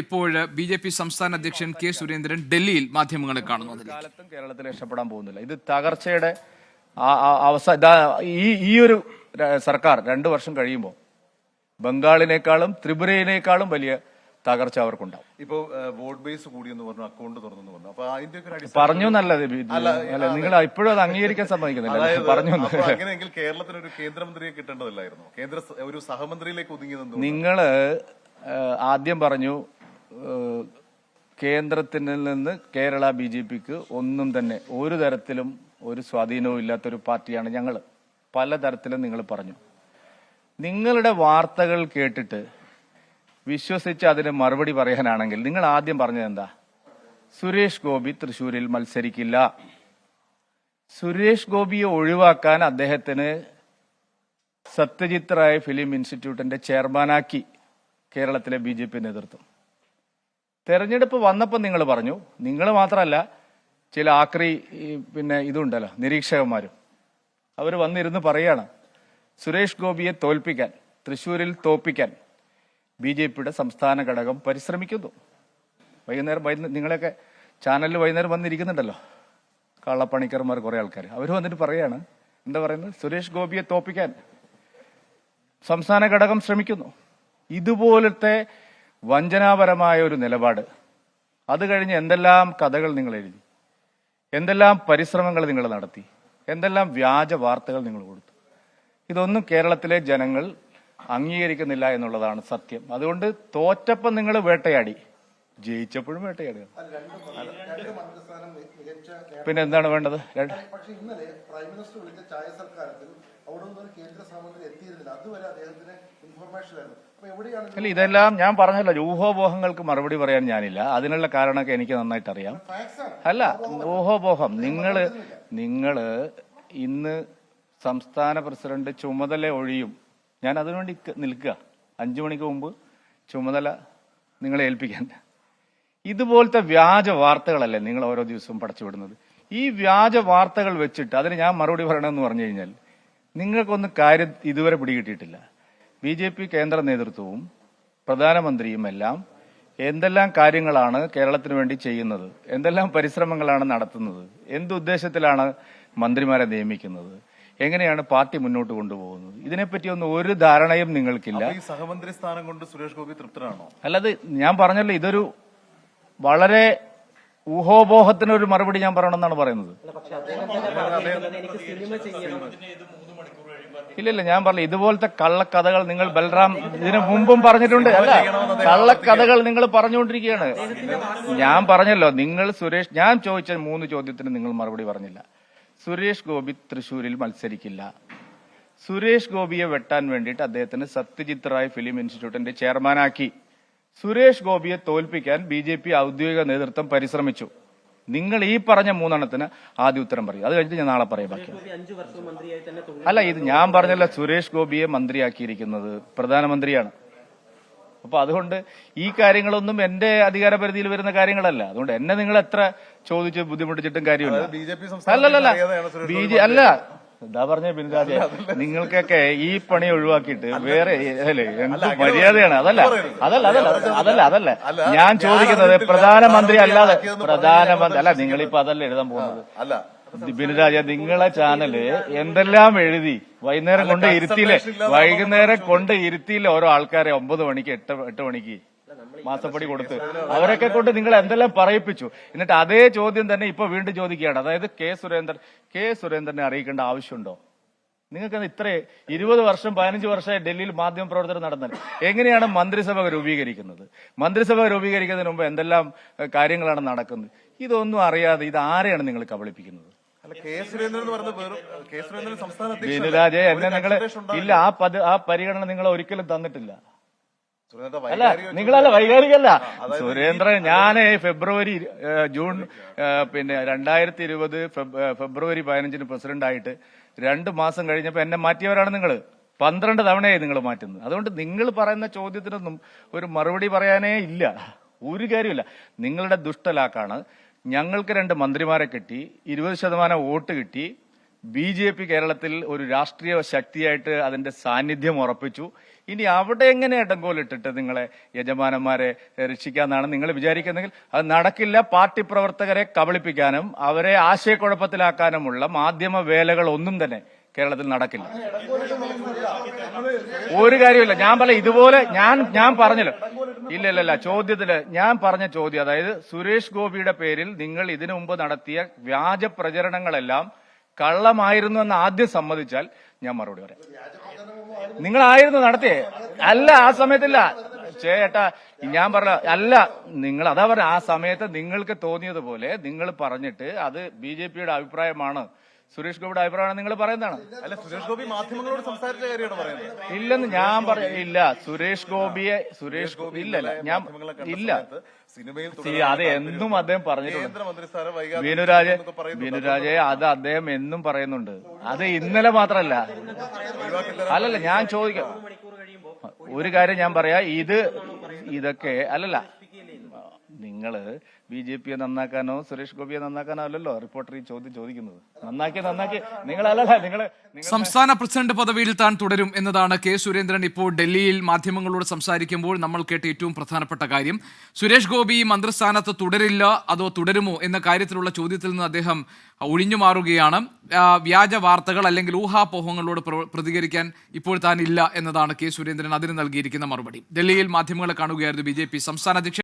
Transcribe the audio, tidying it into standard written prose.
ഇപ്പോൾ B J P സംസ്ഥാന അധ്യക്ഷൻ കെ സുരേന്ദ്രൻ ഡൽഹിയിൽ മാധ്യമങ്ങളെ കാണുന്നു. കാലത്തും കേരളത്തിൽ രക്ഷപ്പെടാൻ പോകുന്നില്ല. ഇത് തകർച്ചയുടെ ഈ ഒരു സർക്കാർ 2 വർഷം കഴിയുമ്പോൾ ബംഗാളിനേക്കാളും ത്രിപുരയിനേക്കാളും വലിയ തകർച്ച അവർക്കുണ്ടാവും. ഇപ്പോ വോട്ട് ബേസ് കൂടിയെന്ന് പറഞ്ഞു, അക്കൗണ്ട് തുറന്നു പറഞ്ഞു. അപ്പൊ അതിന്റെ പറഞ്ഞു നല്ലത് അല്ല, നിങ്ങൾ ഇപ്പോഴും അത് അംഗീകരിക്കാൻ സമ്മതിക്കുന്നില്ല. പറഞ്ഞു അങ്ങനെയെങ്കിൽ കേരളത്തിന് ഒരു കേന്ദ്രമന്ത്രിയെ കിട്ടേണ്ടതില്ലായിരുന്നു? ഒരു സഹമന്ത്രിയിലേക്ക് ഒതുങ്ങി നിന്നു. നിങ്ങള് ആദ്യം പറഞ്ഞു കേന്ദ്രത്തിൽ നിന്ന് കേരള BJPക്ക് ഒന്നും തന്നെ ഒരു തരത്തിലും ഒരു സ്വാധീനവും ഇല്ലാത്തൊരു പാർട്ടിയാണ് ഞങ്ങൾ. പലതരത്തിലും നിങ്ങൾ പറഞ്ഞു. നിങ്ങളുടെ വാർത്തകൾ കേട്ടിട്ട് വിശ്വസിച്ച് അതിന് മറുപടി പറയാനാണെങ്കിൽ നിങ്ങൾ ആദ്യം പറഞ്ഞത് എന്താ? സുരേഷ് ഗോപി തൃശൂരിൽ മത്സരിക്കില്ല. സുരേഷ് ഗോപിയെ ഒഴിവാക്കാൻ അദ്ദേഹത്തിന് സത്യജിത് റായ് ഫിലിം ഇൻസ്റ്റിറ്റ്യൂട്ടിന്റെ ചെയർമാനാക്കി കേരളത്തിലെ BJP നേതൃത്വം. തെരഞ്ഞെടുപ്പ് വന്നപ്പോൾ നിങ്ങൾ പറഞ്ഞു, നിങ്ങൾ മാത്രമല്ല ചില ആക്രി ഇതുണ്ടല്ലോ നിരീക്ഷകന്മാരും, അവർ വന്നിരുന്ന് പറയാണ് സുരേഷ് ഗോപിയെ തോൽപ്പിക്കാൻ, തൃശൂരിൽ തോൽപ്പിക്കാൻ BJPയുടെ സംസ്ഥാന ഘടകം പരിശ്രമിക്കുന്നു. വൈകുന്നേരം നിങ്ങളൊക്കെ ചാനലിൽ വൈകുന്നേരം വന്നിരിക്കുന്നുണ്ടല്ലോ കള്ളപ്പണിക്കർമാർ കുറെ ആൾക്കാർ, അവർ വന്നിട്ട് പറയാണ്, എന്താ പറയുന്നത്? സുരേഷ് ഗോപിയെ തോൽപ്പിക്കാൻ സംസ്ഥാന ഘടകം ശ്രമിക്കുന്നു. ഇതുപോലത്തെ വഞ്ചനാപരമായ ഒരു നിലപാട്, അത് കഴിഞ്ഞ് എന്തെല്ലാം കഥകൾ നിങ്ങൾ എഴുതി, എന്തെല്ലാം പരിശ്രമങ്ങൾ നിങ്ങൾ നടത്തി, എന്തെല്ലാം വ്യാജ വാർത്തകൾ നിങ്ങൾ കൊടുത്തു. ഇതൊന്നും കേരളത്തിലെ ജനങ്ങൾ അംഗീകരിക്കുന്നില്ല എന്നുള്ളതാണ് സത്യം. അതുകൊണ്ട് തോറ്റപ്പം നിങ്ങൾ വേട്ടയാടി, ജയിച്ചപ്പോഴും വേട്ടയാടുക. പിന്നെ എന്താണ് വേണ്ടത്? അല്ല, ഇതെല്ലാം ഞാൻ പറഞ്ഞല്ലോ, ഊഹോപോഹങ്ങൾക്ക് മറുപടി പറയാൻ ഞാനില്ല. അതിനുള്ള കാരണമൊക്കെ എനിക്ക് നന്നായിട്ട് അറിയാം. അല്ല, ഊഹോപോഹം നിങ്ങള് ഇന്ന് സംസ്ഥാന പ്രസിഡന്റ് ചുമതല ഒഴിയും. ഞാൻ അതിനുവേണ്ടി നിൽക്കുക. 5 മണിക്ക് മുമ്പ് ചുമതല നിങ്ങളെ ഏൽപ്പിക്കാൻ. ഇതുപോലത്തെ വ്യാജ വാർത്തകളല്ലേ നിങ്ങൾ ഓരോ ദിവസവും പടച്ചുവിടുന്നത്? ഈ വ്യാജ വാർത്തകൾ വെച്ചിട്ട് അതിന് ഞാൻ മറുപടി പറയണമെന്ന് പറഞ്ഞു കഴിഞ്ഞാൽ നിങ്ങൾക്കൊന്നും കാര്യം ഇതുവരെ പിടികിട്ടിയിട്ടില്ല. BJP കേന്ദ്ര നേതൃത്വവും പ്രധാനമന്ത്രിയും എല്ലാം എന്തെല്ലാം കാര്യങ്ങളാണ് കേരളത്തിന് വേണ്ടി ചെയ്യുന്നത്, എന്തെല്ലാം പരിശ്രമങ്ങളാണ് നടത്തുന്നത്, എന്തുദ്ദേശത്തിലാണ് മന്ത്രിമാരെ നിയമിക്കുന്നത്, എങ്ങനെയാണ് പാർട്ടി മുന്നോട്ട് കൊണ്ടുപോകുന്നത്, ഇതിനെപ്പറ്റിയൊന്നും ഒരു ധാരണയും നിങ്ങൾക്കില്ല. ഈ സഹമന്ത്രി സ്ഥാനം കൊണ്ട് സുരേഷ് ഗോപി തൃപ്തനാണോ? അല്ലാതെ ഞാൻ പറഞ്ഞല്ലോ, ഇതൊരു വളരെ ഊഹോപോഹത്തിനൊരു മറുപടി ഞാൻ പറയണമെന്നാണ് പറയുന്നത്. ഇല്ല, ഞാൻ പറഞ്ഞു ഇതുപോലത്തെ കള്ളക്കഥകൾ നിങ്ങൾ ബൽറാം ഇതിനു മുമ്പും പറഞ്ഞിട്ടുണ്ട്. അല്ല, കള്ളക്കഥകൾ നിങ്ങൾ പറഞ്ഞുകൊണ്ടിരിക്കുകയാണ്. ഞാൻ പറഞ്ഞല്ലോ, ഞാൻ ചോദിച്ച 3 ചോദ്യത്തിന് നിങ്ങൾ മറുപടി പറഞ്ഞില്ല. സുരേഷ് ഗോപി തൃശൂരിൽ മത്സരിക്കില്ല. സുരേഷ് ഗോപിയെ വെട്ടാൻ വേണ്ടിയിട്ട് അദ്ദേഹത്തിന് സത്യജിത് റായ് ഫിലിം ഇൻസ്റ്റിറ്റ്യൂട്ടിന്റെ ചെയർമാനാക്കി. സുരേഷ് ഗോപിയെ തോൽപ്പിക്കാൻ BJP ഔദ്യോഗിക നേതൃത്വം പരിശ്രമിച്ചു. നിങ്ങൾ ഈ പറഞ്ഞ 3 ആദ്യ ഉത്തരം പറയും. അത് കഴിഞ്ഞിട്ട് ഞാൻ നാളെ പറയാം ബാക്കി. അല്ല, ഇത് ഞാൻ പറഞ്ഞല്ല, സുരേഷ് ഗോപിയെ മന്ത്രിയാക്കിയിരിക്കുന്നത് പ്രധാനമന്ത്രിയാണ്. അപ്പൊ അതുകൊണ്ട് ഈ കാര്യങ്ങളൊന്നും എന്റെ അധികാര പരിധിയിൽ വരുന്ന കാര്യങ്ങളല്ല. അതുകൊണ്ട് എന്നെ നിങ്ങൾ എത്ര ചോദിച്ച് ബുദ്ധിമുട്ടിച്ചിട്ടും കാര്യമില്ല. അല്ല, എന്താ പറഞ്ഞ ബിൻരാജെ, നിങ്ങൾക്കൊക്കെ ഈ പണി ഒഴിവാക്കിയിട്ട് വേറെ എന്ത് മര്യാദയാണ്? അതല്ല ഞാൻ ചോദിക്കുന്നത് പ്രധാനമന്ത്രി അല്ലാതെ അല്ല, നിങ്ങളിപ്പോ അതല്ല എഴുതാൻ പോകുന്നത്. ബിനുരാജ, നിങ്ങളെ ചാനല് എന്തെല്ലാം എഴുതി വൈകുന്നേരം കൊണ്ട് ഇരുത്തിയില്ല ഓരോ ആൾക്കാരെ 9 മണിക്ക് 8 മണിക്ക് മാസപ്പടി കൊടുത്ത് അവരൊക്കെ കൊണ്ട് നിങ്ങൾ എന്തെല്ലാം പറയിപ്പിച്ചു. എന്നിട്ട് അതേ ചോദ്യം തന്നെ ഇപ്പൊ വീണ്ടും ചോദിക്കുകയാണ്. അതായത് കെ സുരേന്ദ്രനെ അറിയിക്കേണ്ട ആവശ്യമുണ്ടോ? നിങ്ങൾക്ക് ഇത്ര 20 വർഷം 15 വർഷമായി ഡൽഹിയിൽ മാധ്യമ പ്രവർത്തനം നടന്നാൽ എങ്ങനെയാണ് മന്ത്രിസഭ രൂപീകരിക്കുന്നത്? മന്ത്രിസഭ രൂപീകരിക്കുന്നതിന് മുമ്പ് എന്തെല്ലാം കാര്യങ്ങളാണ് നടക്കുന്നത്? ഇതൊന്നും അറിയാതെ ഇത് ആരെയാണ് നിങ്ങൾ കബളിപ്പിക്കുന്നത്? ബിനുരാജെ, എന്നെ ഇല്ല, ആ പരിഗണന നിങ്ങൾ ഒരിക്കലും തന്നിട്ടില്ല. അല്ല, നിങ്ങളല്ല, വൈകാരികല്ല. സുരേന്ദ്രൻ, ഞാൻ ജൂൺ 2020 ഫെബ്രുവരി 15 പ്രസിഡന്റായിട്ട് 2 മാസം കഴിഞ്ഞപ്പോ എന്നെ മാറ്റിയവരാണ് നിങ്ങൾ. 12 തവണയായി നിങ്ങൾ മാറ്റുന്നത്. അതുകൊണ്ട് നിങ്ങൾ പറയുന്ന ചോദ്യത്തിനൊന്നും ഒരു മറുപടി പറയാനേ ഇല്ല, ഒരു കാര്യമില്ല. നിങ്ങളുടെ ദുഷ്ടലാക്കാണ്. ഞങ്ങൾക്ക് 2 മന്ത്രിമാരെ കിട്ടി, 20% വോട്ട് കിട്ടി, BJP കേരളത്തിൽ ഒരു രാഷ്ട്രീയ ശക്തിയായിട്ട് അതിന്റെ സാന്നിധ്യം ഉറപ്പിച്ചു. ഇനി അവിടെ എങ്ങനെ ഇടങ്കോലിട്ടിട്ട് നിങ്ങളെ യജമാനന്മാരെ രക്ഷിക്കാന്നാണ് നിങ്ങൾ വിചാരിക്കുന്നെങ്കിൽ അത് നടക്കില്ല. പാർട്ടി പ്രവർത്തകരെ കബളിപ്പിക്കാനും അവരെ ആശയക്കുഴപ്പത്തിലാക്കാനുമുള്ള മാധ്യമ വേലകൾ ഒന്നും തന്നെ കേരളത്തിൽ നടക്കില്ല. ഒരു കാര്യമില്ല. ഞാൻ പറയാം, ഇതുപോലെ ഞാൻ പറഞ്ഞല്ലോ. ഇല്ല ചോദ്യത്തില് ഞാൻ പറഞ്ഞ ചോദ്യം, അതായത് സുരേഷ് ഗോപിയുടെ പേരിൽ നിങ്ങൾ ഇതിനു മുമ്പ് നടത്തിയ വ്യാജ പ്രചരണങ്ങളെല്ലാം കള്ളമായിരുന്നു എന്ന് ആദ്യം സമ്മതിച്ചാൽ ഞാൻ മറുപടി പറയാം. നിങ്ങളായിരുന്നു നടത്തിയേ? അല്ല, ആ സമയത്തില്ല ചേട്ടാ, ഞാൻ പറഞ്ഞ അല്ല. നിങ്ങൾ അതാ പറഞ്ഞ, ആ സമയത്ത് നിങ്ങൾക്ക് തോന്നിയതുപോലെ നിങ്ങൾ പറഞ്ഞിട്ട് അത് BJPയുടെ അഭിപ്രായമാണ്, സുരേഷ് ഗോപിയുടെ അഭിപ്രായമാണ് നിങ്ങൾ പറയുന്നതാണ്. അല്ല, സുരേഷ് ഗോപി മാധ്യമങ്ങളോട് സംസാരിച്ച കാര്യമാണ് പറയുന്നത്. ഇല്ലെന്ന് ഞാൻ ഇല്ല. സുരേഷ് ഗോപി ഇല്ലല്ല, ഞാൻ ഇല്ല. അത് എന്നും അദ്ദേഹം പറഞ്ഞിട്ടുണ്ട്. ബിനുരാജെ അത് അദ്ദേഹം എന്നും പറയുന്നുണ്ട്. അത് ഇന്നലെ മാത്രല്ല. അല്ലല്ല, ഞാൻ ചോദിക്കാം ഒരു കാര്യം. ഞാൻ പറയാ, ഇതൊക്കെ അല്ലല്ല, നിങ്ങള് BJPയെ നന്നാക്കാനോ സുരേഷ് ഗോപിയെ നന്നാക്കാനോ അല്ലല്ലോ റിപ്പോർട്ടർ ഈ ചോദ്യം ചോദിക്കുന്നത്. നന്നാക്കി നിങ്ങളല്ല. സംസ്ഥാന പ്രസിഡന്റ് പദവിയിൽ താൻ തുടരും എന്നതാണ് കെ സുരേന്ദ്രൻ ഇപ്പോൾ ഡൽഹിയിൽ മാധ്യമങ്ങളോട് സംസാരിക്കുമ്പോൾ നമ്മൾ കേട്ട ഏറ്റവും പ്രധാനപ്പെട്ട കാര്യം. സുരേഷ് ഗോപി മന്ത്രിസ്ഥാനത്ത് തുടരില്ല അതോ തുടരുമോ എന്ന കാര്യത്തിലുള്ള ചോദ്യത്തിൽ നിന്ന് അദ്ദേഹം ഒഴിഞ്ഞു മാറുകയാണ്. വ്യാജ വാർത്തകൾ അല്ലെങ്കിൽ ഊഹാപോഹങ്ങളോട് പ്രതികരിക്കാൻ ഇപ്പോൾ താൻ ഇല്ല എന്നതാണ് കെ സുരേന്ദ്രൻ അതിന് നൽകിയിരിക്കുന്ന മറുപടി. ഡൽഹിയിൽ മാധ്യമങ്ങളെ കാണുകയായിരുന്നു BJP സംസ്ഥാന അധ്യക്ഷൻ.